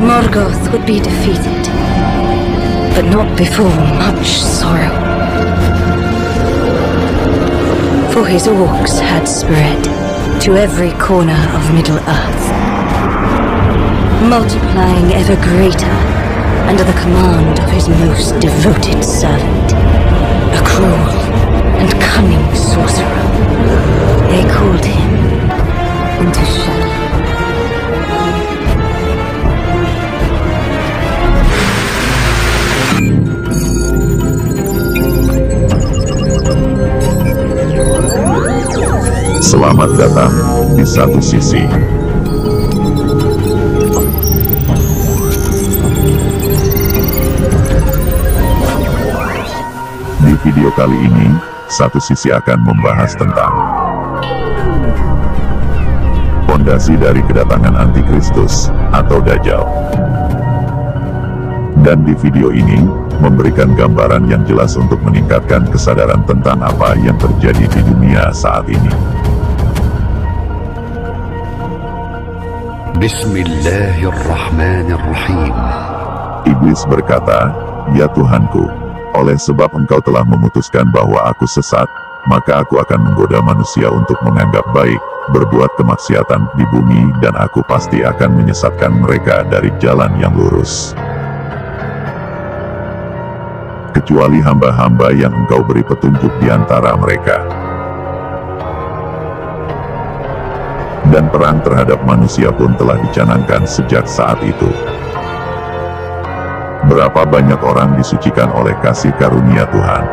Morgoth would be defeated, but not before much sorrow. For his orcs had spread to every corner of Middle-earth, multiplying ever greater under the command of his most devoted servant, a cruel and cunning sorcerer. They called him into shadow. Selamat datang di Satu Sisi. Di video kali ini, Satu Sisi akan membahas tentang fondasi dari kedatangan Antikristus atau Dajjal. Dan di video ini, memberikan gambaran yang jelas untuk meningkatkan kesadaran tentang apa yang terjadi di dunia saat ini. Bismillahirrahmanirrahim. Iblis berkata, "Ya Tuhanku, oleh sebab Engkau telah memutuskan bahwa aku sesat, maka aku akan menggoda manusia untuk menganggap baik, berbuat kemaksiatan di bumi, dan aku pasti akan menyesatkan mereka dari jalan yang lurus. Kecuali hamba-hamba yang Engkau beri petunjuk di antara mereka." Dan perang terhadap manusia pun telah dicanangkan sejak saat itu. Berapa banyak orang disucikan oleh kasih karunia Tuhan,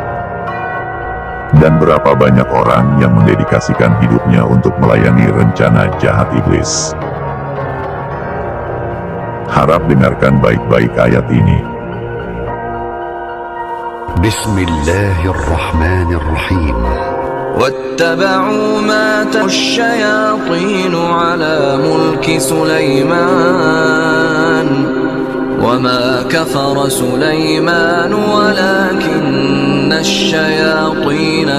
dan berapa banyak orang yang mendedikasikan hidupnya untuk melayani rencana jahat iblis. Harap dengarkan baik-baik ayat ini. Bismillahirrahmanirrahim. واتبعوا ما تتلو الشياطين على ملك سليمان وما كفر سليمان ولكن الشياطين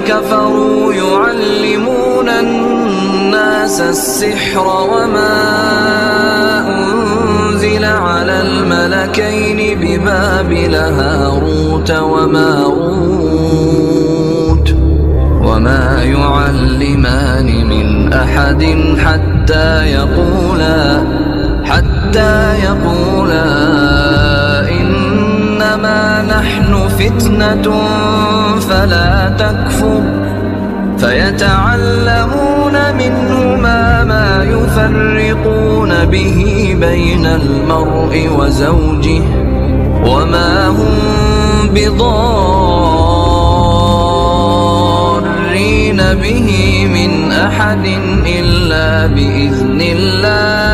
كفروا يعلمون الناس السحر وما أنزل على الملكين ببابل هاروت وماروت وما يعلمان من أحد حتى يقولا إنما نحن فتنة فلا تكفر فيتعلمون منهما ما يفرقون به بين المرء وزوجه وما هم بضارين به من أحد إلا بإذن الله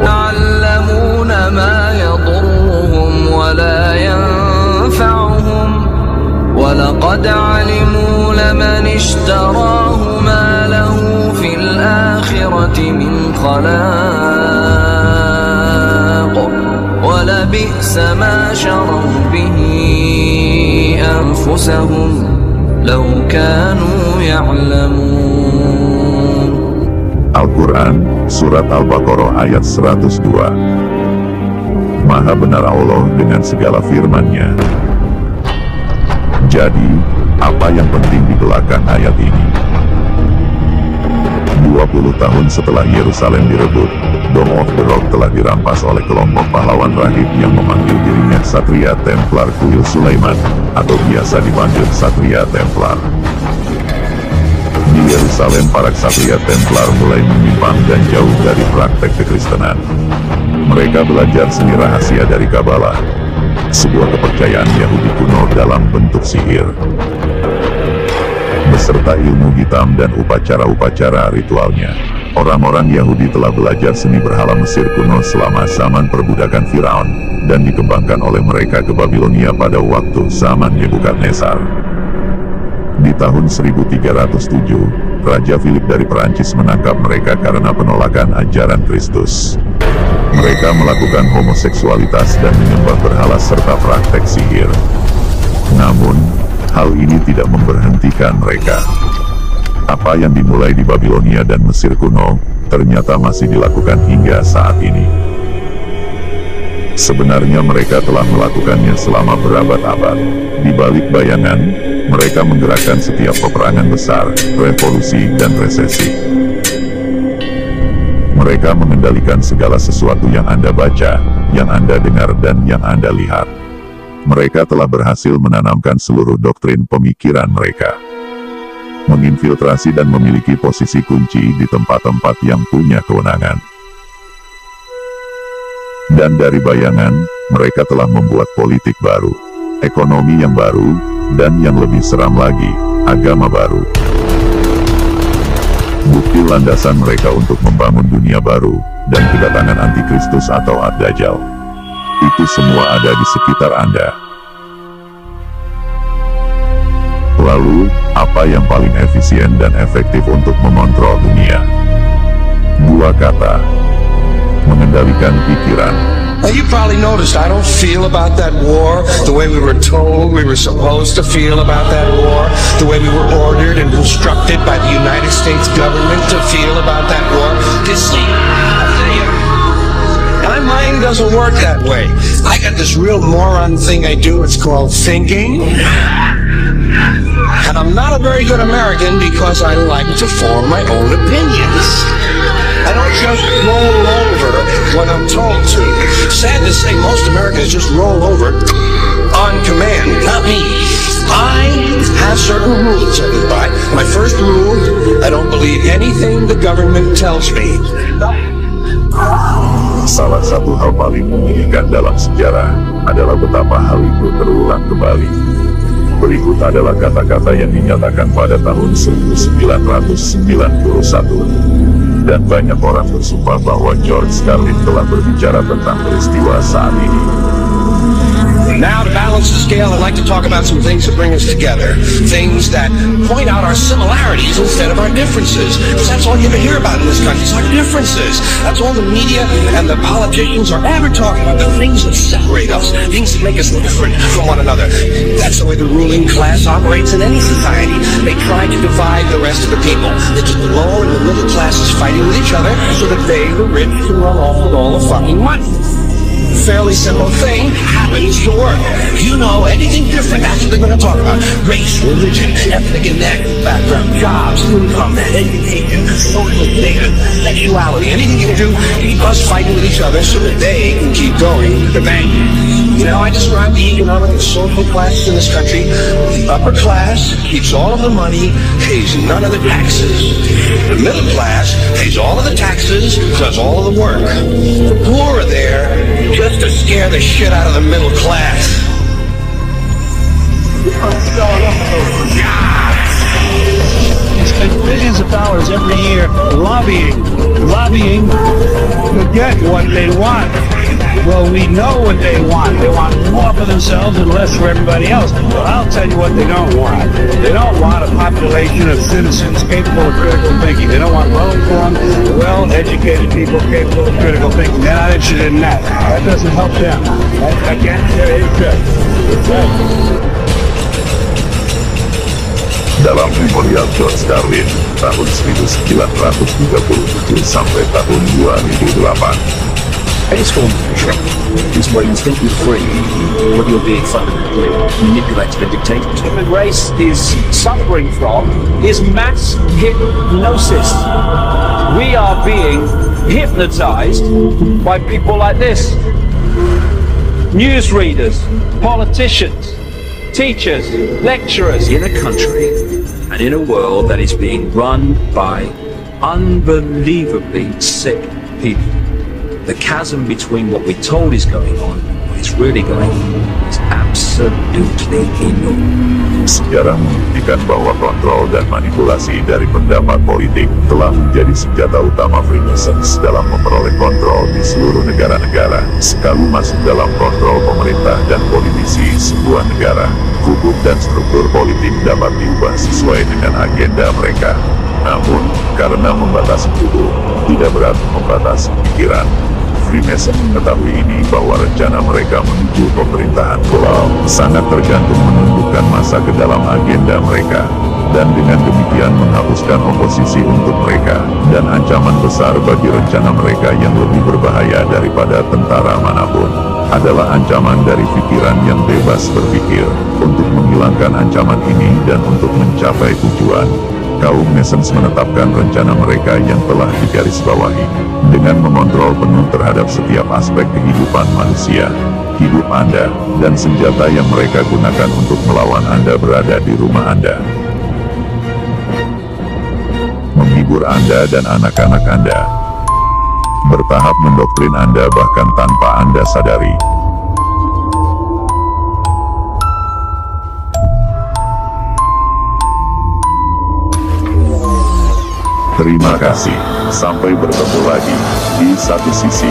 يعلمون ما يضرهم ولا ينفعهم ولقد علموا لمن اشتراه ما له في الآخرة من خلاق ولبئس ما شروا به أنفسهم لو كانوا يعلمون. Al-Quran, Surat Al-Baqarah ayat 102. Maha benar Allah dengan segala firman-Nya. Jadi, apa yang penting di belakang ayat ini? 20 tahun setelah Yerusalem direbut, Dome of the Rock telah dirampas oleh kelompok pahlawan rahib yang memanggil dirinya Satria Templar Kuil Sulaiman, atau biasa dipanggil Satria Templar. Di Yerusalem, para Satria Templar mulai menyimpang dan jauh dari praktek kekristenan. Mereka belajar seni rahasia dari Kabbalah, sebuah kepercayaan Yahudi kuno dalam bentuk sihir, beserta ilmu hitam dan upacara-upacara ritualnya. Orang-orang Yahudi telah belajar seni berhala Mesir kuno selama zaman perbudakan Firaun, dan dikembangkan oleh mereka ke Babilonia pada waktu zaman Nebukadnezar. Di tahun 1307, Raja Philip dari Perancis menangkap mereka karena penolakan ajaran Kristus. Mereka melakukan homoseksualitas dan menyembah berhala serta praktek sihir. Namun, hal ini tidak memberhentikan mereka. Apa yang dimulai di Babilonia dan Mesir kuno, ternyata masih dilakukan hingga saat ini. Sebenarnya mereka telah melakukannya selama berabad-abad. Di balik bayangan, mereka menggerakkan setiap peperangan besar, revolusi, dan resesi. Mereka mengendalikan segala sesuatu yang Anda baca, yang Anda dengar, dan yang Anda lihat. Mereka telah berhasil menanamkan seluruh doktrin pemikiran mereka, menginfiltrasi dan memiliki posisi kunci di tempat-tempat yang punya kewenangan. Dan dari bayangan, mereka telah membuat politik baru, ekonomi yang baru, dan yang lebih seram lagi, agama baru. Bukti landasan mereka untuk membangun dunia baru, dan kedatangan antikristus atau ad-dajjal. Itu semua ada di sekitar Anda. Lalu, apa yang paling efisien dan efektif untuk mengontrol dunia? Dua kata: mengendalikan pikiran. Now you probably noticed I don't feel about that war the way we were told we were supposed to feel about that war, the way we were ordered and instructed by the United States government to feel about that war. You see, my mind doesn't work that way. I got this real moron thing I do, it's called thinking. And I'm not a very good American because I like to form my own opinions. I don't just roll over when I'm told to. Sad to say, most Americans just roll over on command. Not me. I have certain rules I live by. My first rule, I don't believe anything the government tells me. Salah satu hal paling menyedihkan dalam sejarah adalah betapa hal itu terulang kembali. Berikut adalah kata-kata yang dinyatakan pada tahun 1991. Dan banyak orang bersumpah bahwa George Carlin telah berbicara tentang peristiwa saat ini. Now, to balance the scale, I'd like to talk about some things that bring us together. Things that point out our similarities instead of our differences. Because that's all you ever hear about in this country, is our differences. That's all the media and the politicians are ever talking about, the things that separate us, things that make us different from one another. That's the way the ruling class operates in any society. They try to divide the rest of the people. It's the lower and the middle classes fighting with each other so that they, the rich, can run off with all the fucking money. Fairly simple thing happens to work. You know anything different, that's what they're going to talk about. Race, religion, ethnic and ethnic background, jobs, income, education, social status, sexuality, anything you can do, keep us fighting with each other so that they can keep going to the bank. You know, I describe the economic and social classes in this country. The upper class keeps all of the money, pays none of the taxes. The middle class pays all of the taxes, does all of the work. The poor are there just to scare the shit out of the middle class. Spend billions of dollars every year lobbying to get what they want. Well, we know what they want. They want more for themselves and less for everybody else. Well, I'll tell you what they don't want. They don't want a population of citizens capable of critical thinking. They don't want well-informed, well-educated people capable of critical thinking. They're not interested in that. That doesn't help them. I can't say it's good. Dalam Memorial George Carlin, tahun 1937 sampai tahun 2008. Any form of control is where you think you're free, but you're being fundamentally manipulated and dictated. The human race is suffering from is mass hypnosis. We are being hypnotized by people like this. Newsreaders, politicians, teachers, lecturers. In a country and in a world that is being run by unbelievably sick people, the chasm between what we're told is going on and what is really going on is absolutely enormous. Sejarah membuktikan bahwa kontrol dan manipulasi dari pendapat politik telah menjadi senjata utama Freemasons dalam memperoleh kontrol di seluruh negara-negara. Sekali masuk dalam kontrol pemerintah dan politisi sebuah negara, hukum dan struktur politik dapat diubah sesuai dengan agenda mereka. Namun, karena membatasi tubuh, tidak berarti membatasi pikiran. Freemason mengetahui ini bahwa rencana mereka menuju pemerintahan global sangat tergantung menundukkan massa ke dalam agenda mereka. dan dengan demikian menghapuskan oposisi untuk mereka, dan ancaman besar bagi rencana mereka yang lebih berbahaya daripada tentara manapun, adalah ancaman dari pikiran yang bebas berpikir. Untuk menghilangkan ancaman ini dan untuk mencapai tujuan, kaum Masons menetapkan rencana mereka yang telah digarisbawahi, dengan mengontrol penuh terhadap setiap aspek kehidupan manusia, hidup Anda, dan senjata yang mereka gunakan untuk melawan Anda berada di rumah Anda. Menghibur Anda dan anak-anak Anda. Bertahap mendoktrin Anda bahkan tanpa Anda sadari. Terima kasih. Sampai bertemu lagi di satu sisi.